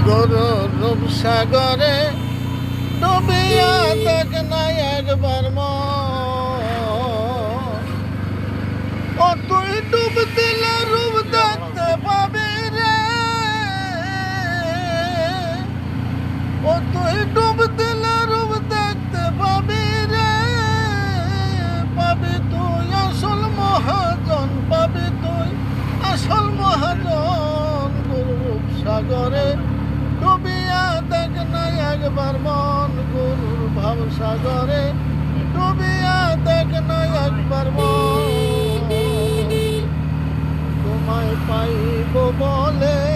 গরুর রূপসাগরে ডুবিয়া দেখ না একবার ও তুই ডুব দিলে রূপ দেখতে পাবি রে ও তুই ডুব দিলে রূপ দেখতে পাবি রে পাবি তুই আসল মহাজন পাবি তুই আসল মহাজন গরুর সাগরে ডুবিয়া দেখ না একবার মন গরুর ভাব সাগরে ডুবিয়া দেখ না একবার মন তোমায় পাইব বলে